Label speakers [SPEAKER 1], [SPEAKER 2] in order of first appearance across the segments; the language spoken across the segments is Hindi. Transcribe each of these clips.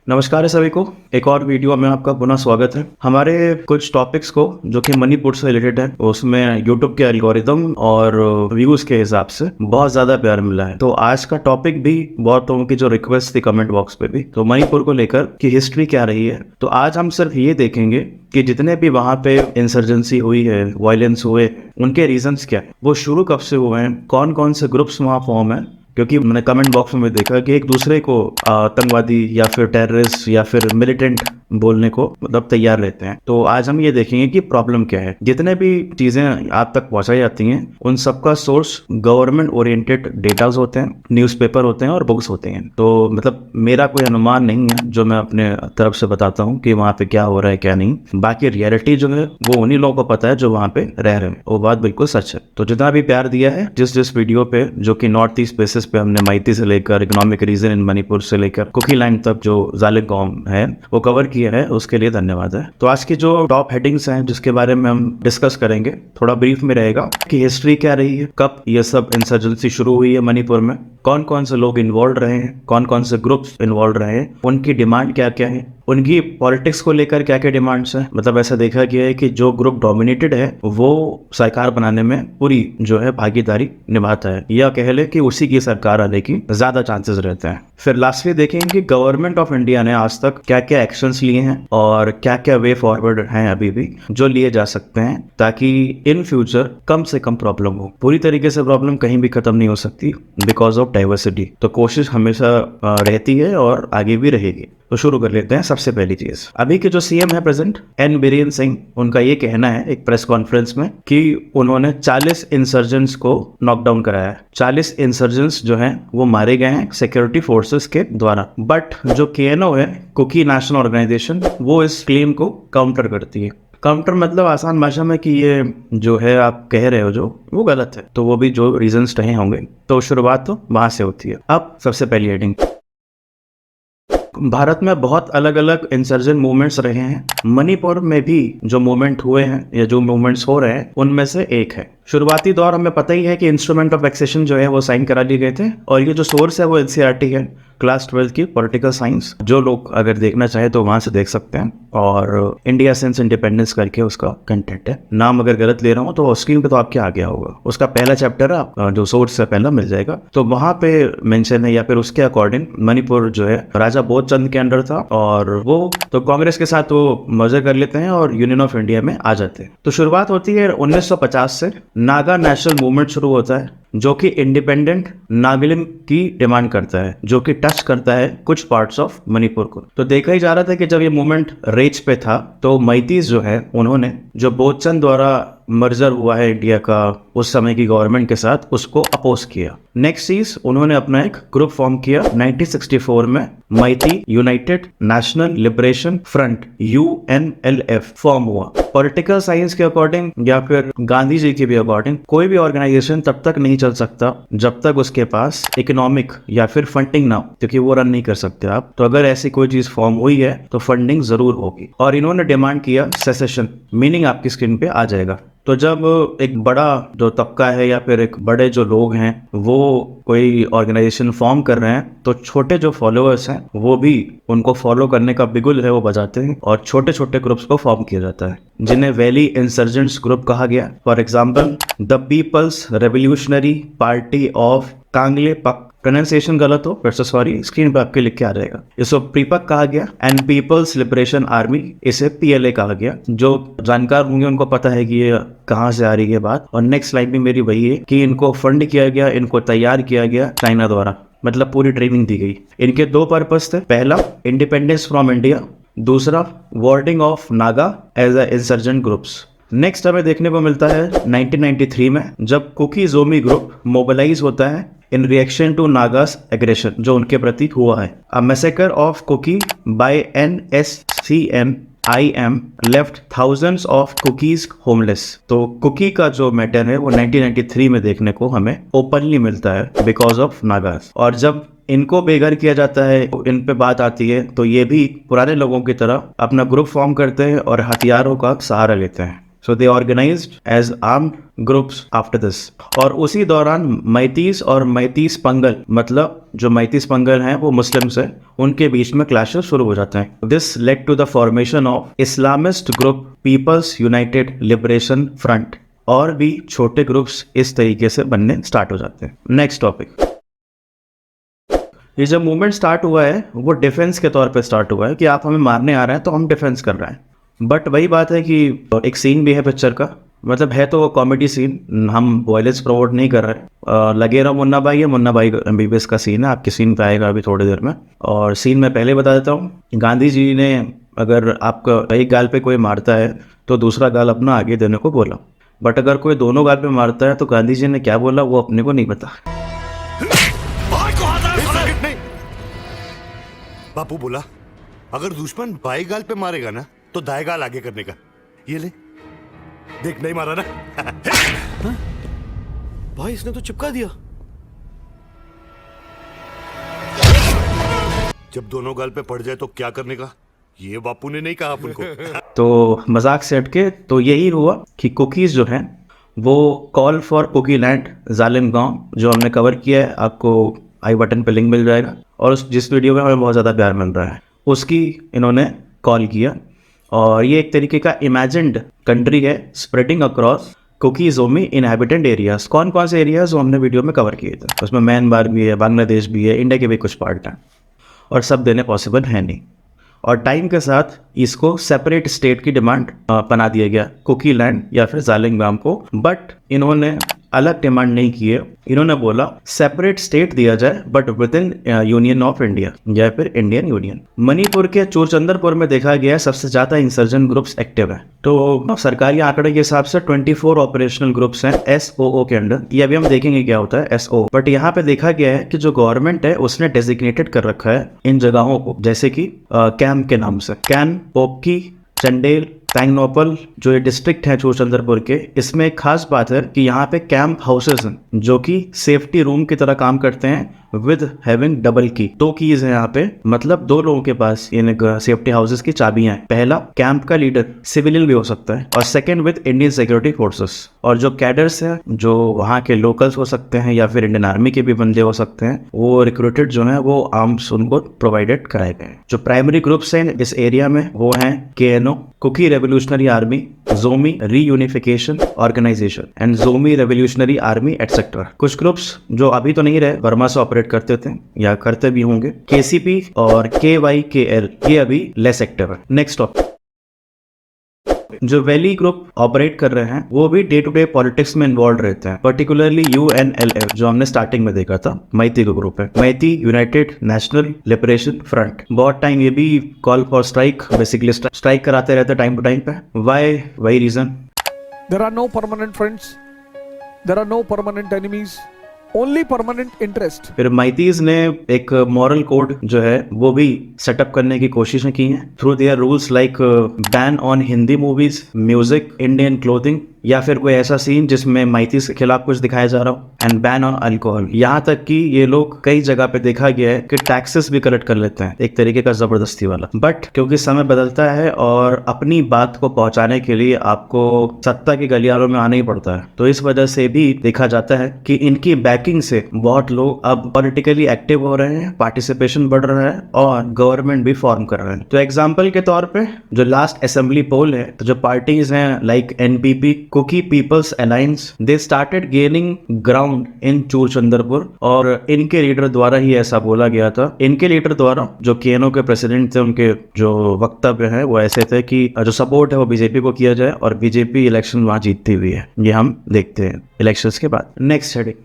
[SPEAKER 1] नमस्कार है सभी को। एक और वीडियो में आपका पुनः स्वागत है। हमारे कुछ टॉपिक्स को जो कि मणिपुर से रिलेटेड है उसमें यूट्यूब के एल्गोरिदम और व्यूज के हिसाब से बहुत ज्यादा प्यार मिला है। तो आज का टॉपिक भी बहुत लोगों की जो रिक्वेस्ट थी कमेंट बॉक्स पे भी, तो मणिपुर को लेकर कि हिस्ट्री क्या रही है। तो आज हम सिर्फ ये देखेंगे कि जितने भी वहाँ पे इंसर्जेंसी हुई है, वायलेंस हुए, उनके रीजंस क्या है, वो शुरू कब से हुए हैं, कौन कौन से ग्रुप्स वहाँ फॉर्म है। क्योंकि मैंने कमेंट बॉक्स में देखा कि एक दूसरे को आतंकवादी या फिर टेररिस्ट या फिर मिलिटेंट बोलने को मतलब तैयार रहते हैं। तो आज हम ये देखेंगे कि प्रॉब्लम क्या है। जितने भी चीजें आप तक पहुंचाई जाती हैं उन सबका सोर्स गवर्नमेंट ओरिएंटेड डेटाज होते हैं, न्यूज़पेपर होते हैं और बुक्स होते हैं। तो मतलब मेरा कोई अनुमान नहीं है जो मैं अपने तरफ से बताता हूँ कि वहाँ पे क्या हो रहा है क्या नहीं। बाकी रियलिटी जो है वो उन्हीं लोगों को पता है जो वहाँ पे रह रहे हैं। वो बात बिल्कुल सच है। तो जितना भी प्यार दिया है जिस वीडियो पे, जो कि नॉर्थ ईस्ट बेसिस पे हमने माइती से लेकर इकोनॉमिक रीजन इन मणिपुर से लेकर कुकी लाइन तक जो जालिम कौम है वो कवर किया है, उसके लिए धन्यवाद है। तो आज की जो टॉप हेडिंग्स हैं जिसके बारे में हम डिस्कस करेंगे, थोड़ा ब्रीफ में रहेगा कि हिस्ट्री क्या रही है, कब ये सब इंसर्जेंसी शुरू हुई है मणिपुर में, कौन कौन से लोग इन्वॉल्व रहे हैं, कौन कौन से ग्रुप्स इन्वॉल्व रहे हैं, उनकी डिमांड क्या क्या है, उनकी पॉलिटिक्स को लेकर क्या क्या डिमांड्स हैं। मतलब ऐसा देखा गया है कि जो ग्रुप डोमिनेटेड है वो सरकार बनाने में पूरी जो है भागीदारी निभाता है, या कह ले कि उसी की सरकार आने की ज्यादा चांसेस रहते हैं। फिर लास्टली देखेंगे कि गवर्नमेंट ऑफ इंडिया ने आज तक क्या क्या एक्शंस लिए हैं और क्या क्या वे फॉरवर्ड हैं अभी भी जो लिए जा सकते हैं, ताकि इन फ्यूचर कम से कम प्रॉब्लम हो। पूरी तरीके से प्रॉब्लम कहीं भी खत्म नहीं हो सकती बिकॉज ऑफ डाइवर्सिटी। तो कोशिश हमेशा रहती है और आगे भी रहेगी। तो शुरू कर लेते हैं। सबसे पहली चीज, अभी के जो सीएम है प्रेजेंट एन बीरेन सिंह, उनका ये कहना है एक प्रेस कॉन्फ्रेंस में कि उन्होंने 40 इंसर्जेंट्स को नॉकडाउन कराया है। 40 इंसर्जेंट्स जो हैं वो मारे गए हैं सिक्योरिटी फोर्सेस के द्वारा। बट जो केएनओ है, कुकी नेशनल ऑर्गेनाइजेशन, वो इस क्लेम को काउंटर करती है। काउंटर मतलब आसान भाषा में कि ये जो है आप कह रहे हो जो वो गलत है। तो वो भी जो रीजंस रहे होंगे, तो शुरुआत तो वहां से होती है। अब सबसे पहली हेडिंग, भारत में बहुत अलग अलग इंसर्जेंट मूवमेंट्स रहे हैं। मणिपुर में भी जो मूवमेंट हुए हैं या जो मूवमेंट्स हो रहे हैं उनमें से एक है। शुरुआती दौर हमें पता ही है कि इंस्ट्रूमेंट ऑफ एक्सेशन जो है वो साइन करा लिए गए थे, और ये जो सोर्स है वो एनसीईआरटी है, क्लास 12 की पॉलिटिकल साइंस। जो लोग अगर देखना चाहे तो वहां से देख सकते हैं। और इंडिया सिंस इंडिपेंडेंस करके उसका कंटेंट है। नाम अगर गलत ले रहा हूँ तो स्क्रीन पे तो आपके आ गया होगा, उसका पहला चैप्टर है जो सोर्स से पहला मिल जाएगा। तो वहां पे मेंशन है, या फिर उसके अकॉर्डिंग मणिपुर जो है राजा बोधचंद के अंडर था, और वो तो कांग्रेस के साथ वो मर्जर कर लेते हैं और यूनियन ऑफ इंडिया में आ जाते हैं। तो शुरुआत होती है 1950 से। नागा नेशनल मूवमेंट शुरू होता है जो कि इंडिपेंडेंट नागालैंड की डिमांड करता है, जो कि टच करता है कुछ पार्ट्स ऑफ मणिपुर को। तो देखा ही जा रहा था कि जब ये मूवमेंट रेज पे था तो मैतीस जो है उन्होंने जो बोधचंद द्वारा मर्जर हुआ है इंडिया का उस समय की गवर्नमेंट के साथ, उसको अपोज किया। नेक्स्ट चीज, उन्होंने अपना एक ग्रुप फॉर्म किया 1964 में, Meitei United National Liberation Front UNLF form हुआ। पॉलिटिकल साइंस के अकॉर्डिंग या फिर गांधी जी के भी अकॉर्डिंग कोई भी ऑर्गेनाइजेशन तब तक नहीं चल सकता जब तक उसके पास इकोनॉमिक या फिर फंडिंग ना हो, क्योंकि वो रन नहीं कर सकते आप। तो अगर ऐसी कोई चीज फॉर्म हुई है तो फंडिंग जरूर होगी। और इन्होंने डिमांड किया सेसेशन, मीनिंग आपकी स्क्रीन पे आ जाएगा। तो जब एक बड़ा जो तबका है या फिर एक बड़े जो लोग हैं वो कोई ऑर्गेनाइजेशन फॉर्म कर रहे हैं, तो छोटे जो फॉलोअर्स हैं वो भी उनको फॉलो करने का बिगुल है वो बजाते हैं, और छोटे छोटे ग्रुप्स को फॉर्म किया जाता है जिन्हें वैली इंसर्जेंट्स ग्रुप कहा गया। For example, the People's Revolutionary Party of Kangleipak, pronunciation गलत हो फिर से सॉरी, स्क्रीन पर आपके लिख के आ जाएगा। इसको प्रीपक कहा गया, एंड पीपल्स लिबरेशन आर्मी, इसे PLA कहा गया। जो जानकार होंगे उनको पता है कि ये कहाँ से आ रही है बात। और नेक्स्ट स्लाइड भी मेरी वही है कि इनको फंड किया गया, इनको तैयार किया गया चाइना द्वारा, मतलब पूरी ट्रेनिंग दी गई। इनके दो पर्पस थे, पहला इंडिपेंडेंस फ्रॉम इंडिया, दूसरा warding of Naga as a insurgent groups. Next हमें देखने को मिलता है 1993 में, जब कुकी जोमी ग्रुप मोबिलाइज होता है in reaction to Nagas aggression जो उनके प्रति हुआ है। A massacre of Kuki by NSCM-IM left thousands of Kukis homeless. तो कुकी का जो मैटर है वो 1993 में देखने को हमें ओपनली मिलता है बिकॉज ऑफ नागास। और जब इनको बेघर किया जाता है, इन पे बात आती है, तो ये भी पुराने लोगों की तरह अपना ग्रुप फॉर्म करते हैं और हथियारों का सहारा लेते हैं। So they organised as armed groups after this. और उसी दौरान मैतीस और मैतीस पंगल, मतलब जो मैतीस पंगल हैं वो मुस्लिम्स हैं, उनके बीच में क्लैशेस शुरू हो जाते हैं। This led to the formation of Islamist group People's United Liberation Front. और भी छोटे ग्रुप्स इस तरीके से बनने स्टार्ट हो जाते हैं। नेक्स्ट टॉपिक, ये जब मूवमेंट स्टार्ट हुआ है वो डिफेंस के तौर पे स्टार्ट हुआ है कि आप हमें मारने आ रहे हैं तो हम डिफेंस कर रहे हैं। बट वही बात है कि एक सीन भी है पिक्चर का, मतलब है तो कॉमेडी सीन, हम वायलेंस प्रमोट नहीं कर रहे। लगे रहो मुन्ना भाई है, मुन्ना भाई एमबीबीएस का सीन है, आपके सीन पे आएगा अभी थोड़ी देर में। और सीन मैं पहले बता देता हूँ, गांधी जी ने अगर आपका एक गाल पे कोई मारता है तो दूसरा गाल अपना आगे देने को बोला, बट अगर कोई दोनों गाल पे मारता है तो गांधी जी ने क्या बोला वो अपने को नहीं पता।
[SPEAKER 2] बापू बोला अगर दुश्मन बाई गाल पे मारेगा ना तो दाएं गाल आगे करने का। ये ले देख, नहीं मारा ना।
[SPEAKER 3] भाई इसने तो चिपका दिया।
[SPEAKER 2] जब दोनों गाल पे पड़ जाए तो क्या करने का, ये बापू ने नहीं कहा अपन को।
[SPEAKER 1] तो मजाक से हटके तो यही हुआ कि कुकीज जो हैं वो कॉल फॉर कुकी लैंड जालिम गांव जो हमने कवर किया है, आपको आई बटन पे लिंक मिल जाएगा। और उस जिस वीडियो में हमें बहुत ज़्यादा प्यार मिल रहा है उसकी इन्होंने कॉल किया। और ये एक तरीके का इमेजिन्ड कंट्री है spreading across Kuki Zomi inhabitant areas. कौन कौन से एरियाज वो हमने वीडियो में कवर किए थे, उसमें म्यांमार भी है, बांग्लादेश भी है, इंडिया के भी कुछ पार्ट हैं, और सब देने पॉसिबल है नहीं। और टाइम के साथ इसको सेपरेट स्टेट की डिमांड बना दिया गया, कुकी लैंड या फिर जालिंगबाम को। बट इन्होंने अलग डिमांड नहीं की है, इन्होंने बोला सेपरेट स्टेट दिया जाए but with in union of India या फिर इंडियन यूनियन। मणिपुर के चूरचंदरपुर में देखा गया सबसे ज्यादा इंसर्जेंट ग्रुप्स एक्टिव हैं। तो सरकारी आंकड़े के हिसाब से 24 ऑपरेशनल ग्रुप्स हैं SOO के अंडर। ये अभी हम देखेंगे क्या होता है SO। बट यहाँ पे देखा गया है कि जो गवर्नमेंट है उसने डेजिग्नेटेड कर रखा है इन जगहों को, जैसे कि कैंप के नाम से, कैन, पोपकी, चंडेल, टैंगनोपल जो ये डिस्ट्रिक्ट है चूरचंदरपुर के, इसमें एक खास बात है कि यहाँ पे कैंप हाउसेस हैं जो कि सेफ्टी रूम की तरह काम करते हैं विद हैविंग डबल की। 2 कीज हैं यहाँ पे, मतलब 2 लोगों के पास इन सेफ्टी हाउसेस की चाबियां हैं। पहला कैंप का लीडर सिविलियन भी हो सकता है, और second with Indian security forces. और जो कैडर्स हैं जो वहाँ के लोकल्स हो सकते हैं या फिर इंडियन आर्मी के भी बंदे हो सकते हैं, वो रिक्रूटेड जो है वो आर्म्स उनको प्रोवाइडेड कराए गए हैं। जो प्राइमरी ग्रुप्स हैं इस एरिया में वो हैं KNO Kuki revolutionary army, Zomi reunification organisation and Zomi revolutionary army etcetera. कुछ ग्रुप्स जो अभी तो नहीं रहे, बर्मा से ऑपरेट करते थे या करते भी होंगे, KCP और KYKL, ये अभी लेस एक्टिव है। नेक्स्ट टॉपिक, जो वैली ग्रुप ऑपरेट कर रहे हैं वो भी डे टू डे पॉलिटिक्स में इन्वॉल्व रहते हैं, पर्टिकुलरली UNLF जो हमने स्टार्टिंग में देखा था, मैती का ग्रुप है, Meitei United National Liberation Front. बहुत टाइम ये भी call for strike, basically strike कराते रहते टाइम टू टाइम पे। वाई? वही reason,
[SPEAKER 3] There are no permanent friends. There are no permanent enemies. Only permanent interest.
[SPEAKER 1] फिर मैतीज ने एक मॉरल कोड जो है वो भी सेटअप करने की कोशिशें की हैं through their rules like ban on Hindi movies, music, Indian clothing, या फिर कोई ऐसा सीन जिसमें मैतीज के खिलाफ कुछ दिखाया जा रहा हो, एंड बैन ऑन अल्कोहल। यहाँ तक कि ये लोग कई जगह पे देखा गया है कि टैक्सेस भी कलेक्ट कर लेते हैं, एक तरीके का जबरदस्ती वाला। बट क्योंकि समय बदलता है और अपनी बात को पहुंचाने के लिए आपको सत्ता के गलियारों में आना ही पड़ता है, तो इस वजह से भी देखा जाता है कि इनकी बैकिंग से बहुत लोग अब पॉलिटिकली एक्टिव हो रहे हैं, पार्टिसिपेशन बढ़ रहा है और गवर्नमेंट भी फॉर्म कर रहे हैं। तो एग्जाम्पल के तौर पे जो लास्ट असेंबली पोल है, तो जो पार्टीज हैं like NPP Kuki People's Alliance, they started gaining ground in Churachandpur. और इनके लीडर द्वारा ही ऐसा बोला गया था, इनके लीडर द्वारा जो KNO के प्रेसिडेंट थे, उनके जो वक्तव्य है वो ऐसे थे कि जो सपोर्ट है वो बीजेपी को किया जाए और बीजेपी इलेक्शन वहां जीतती हुई है। ये हम देखते हैं इलेक्शंस के बाद। नेक्स्ट हेडिंग,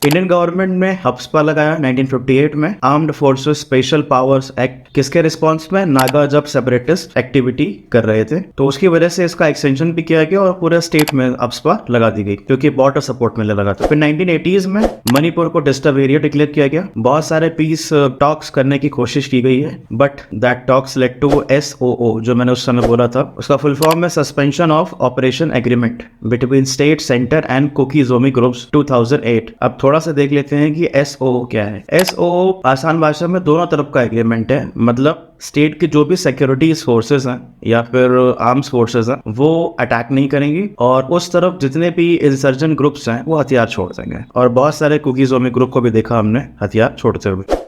[SPEAKER 1] इंडियन गवर्नमेंट ने हब्सपा लगाया 1958 में, armed forces special powers act. किसके रिस्पॉन्स में? नागा जब सेपरेटिस्ट एक्टिविटी कर रहे थे, तो उसकी वजह से इसका एक्सटेंशन भी किया गया और पूरे स्टेट में हब्सपा लगा दी गई क्योंकि बॉर्डर सपोर्ट मिलने लगा था। फिर 1980s में मणिपुर को डिस्टर्ब एरिया डिक्लेयर किया गया। बहुत सारे पीस टॉक्स करने की कोशिश की गई है, but that talks led to SOO जो मैंने उस समय बोला था। उसका फुल फॉर्म है suspension of operation agreement between state, centre and Kuki Zomi groups 2008। अब थोड़ा थोड़ा सा देख लेते हैं कि SOO क्या है। SOO आसान भाषा में दोनों तरफ का एग्रीमेंट है, मतलब स्टेट के जो भी सिक्योरिटी फोर्सेस हैं या फिर आर्म्स फोर्सेस हैं वो अटैक नहीं करेंगी, और उस तरफ जितने भी इंसर्जेंट ग्रुप्स हैं वो हथियार छोड़ देंगे। और बहुत सारे कुकीज़ों में ग्रुप को भी देखा हमने हथियार छोड़ते हुए।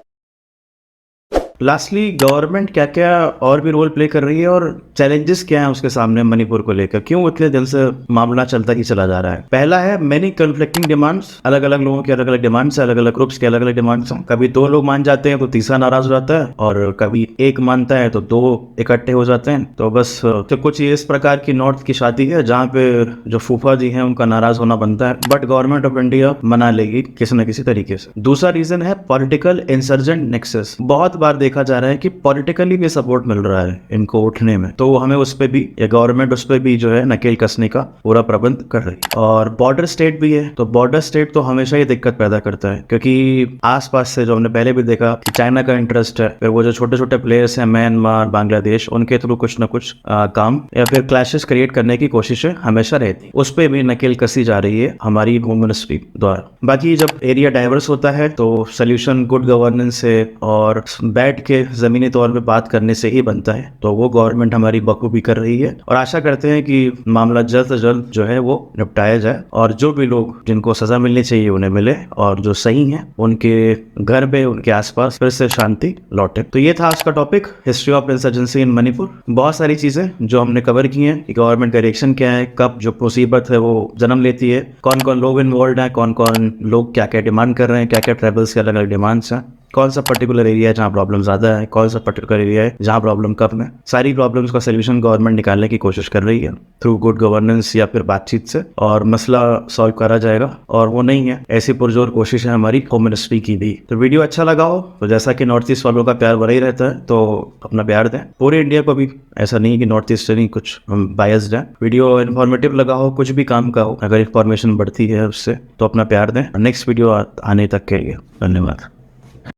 [SPEAKER 1] लास्टली गवर्नमेंट क्या क्या और भी रोल प्ले कर रही है और चैलेंजेस क्या हैं उसके सामने मणिपुर को लेकर, क्यों इतने दिन से मामला चलता ही चला जा रहा है। पहला है मेनी कन्फ्लिक्टिंग डिमांड्स, अलग अलग लोगों की अलग अलग डिमांड्स है, अलग अलग ग्रुप्स के अलग अलग डिमांड्स हैं। कभी 2 लोग मान जाते हैं तो तीसरा नाराज हो जाता है, और कभी एक मानता है तो 2 इकट्ठे हो जाते हैं। तो बस तो कुछ इस प्रकार की नॉर्थ की शादी है जहाँ पे जो फूफा जी हैं उनका नाराज होना बनता है, बट गवर्नमेंट ऑफ इंडिया मना लेगी किसी न किसी तरीके से। दूसरा रीजन है पॉलिटिकल इंसर्जेंट नेक्सस। बहुत बार देखा जा रहा है कि पॉलिटिकली भी सपोर्ट मिल रहा है इनको उठने में, तो हमें उस पे भी या गवर्नमेंट उस पे भी जो है नकेल कसने का पूरा प्रबंध कर रही है। और बॉर्डर स्टेट भी है, तो बॉर्डर स्टेट तो हमेशा ही दिक्कत पैदा करता है, क्योंकि आसपास से जो हमने पहले भी देखा कि चाइना का इंटरेस्ट है, फिर वो जो छोटे छोटे प्लेयर्स हैं म्यांमार, बांग्लादेश, उनके थ्रू कुछ ना कुछ काम या फिर क्लैशेस क्रिएट करने की कोशिशें हमेशा रहती, उस पे भी नकेल कसी जा रही है हमारी होम मिनिस्ट्री द्वारा। बाकी जब एरिया डाइवर्स होता है तो सोल्यूशन गुड गवर्नेंस से और बैठ के जमीनी तौर पे बात करने से ही बनता है, तो वो गवर्नमेंट हमारी बखूबी कर रही है, और आशा करते हैं कि मामला जल्द से जल्द जो है वो निपटाया जाए, और जो भी लोग जिनको सजा मिलनी चाहिए उन्हें मिले, और जो सही हैं उनके घर पे उनके आसपास फिर से शांति लौटे। तो ये था आज का टॉपिक, हिस्ट्री ऑफ इंसर्जेंसी इन मणिपुर। बहुत सारी चीजें जो हमने कवर की हैं, गवर्नमेंट का रिएक्शन क्या है, कब जो मुसीबत है वो जन्म लेती है, कौन कौन लोग इन्वॉल्व हैं, कौन कौन लोग क्या क्या डिमांड कर रहे हैं, क्या क्या ट्राइबल्स के अलग अलग डिमांड्स हैं, कौन सा पर्टिकुलर एरिया है जहाँ प्रॉब्लम ज्यादा है, कौन सा पर्टिकुलर एरिया है जहाँ प्रॉब्लम कम है। सारी प्रॉब्लम्स का सोल्यूशन गवर्नमेंट निकालने की कोशिश कर रही है थ्रू गुड गवर्नेंस या फिर बातचीत से, और मसला सॉल्व करा जाएगा, और वो नहीं है ऐसी पुरजोर कोशिश है हमारी होम मिनिस्ट्री की भी। तो वीडियो अच्छा लगा हो तो जैसा कि नॉर्थ ईस्ट वालों का प्यार बना ही रहता है, तो अपना प्यार दें पूरे इंडिया को भी, ऐसा नहीं कि नॉर्थ ईस्ट से नहीं कुछ बायस्ड है। वीडियो इन्फॉर्मेटिव लगा हो, कुछ भी काम का हो, अगर इन्फॉर्मेशन बढ़ती है उससे, तो अपना प्यार दें। नेक्स्ट वीडियो आने तक के लिए धन्यवाद।